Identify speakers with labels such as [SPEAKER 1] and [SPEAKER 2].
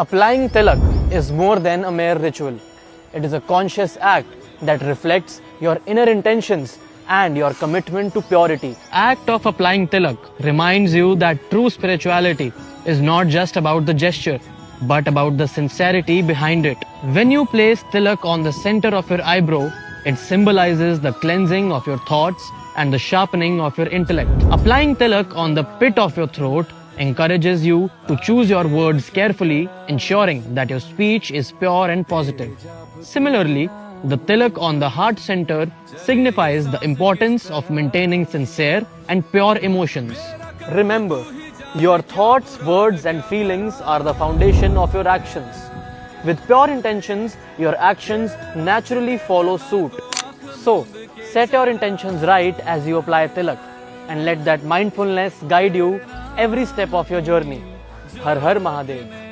[SPEAKER 1] Applying tilak is more than a mere ritual. It is a conscious act that reflects your inner intentions and your commitment to purity. Act of applying tilak reminds you that true spirituality is not just about the gesture, but about the sincerity behind it. When you place tilak on the center of your eyebrow, it symbolizes the cleansing of your thoughts and the sharpening of your intellect. Applying tilak on the pit of your throat encourages you to choose your words carefully, ensuring that your speech is pure and positive. Similarly, the tilak on the heart center signifies the importance of maintaining sincere and pure emotions. Remember, your thoughts, words, and feelings are the foundation of your actions. With pure intentions, your actions naturally follow suit. So, set your intentions right as you apply tilak and let that mindfulness guide you every step of your journey. Har Har Mahadev.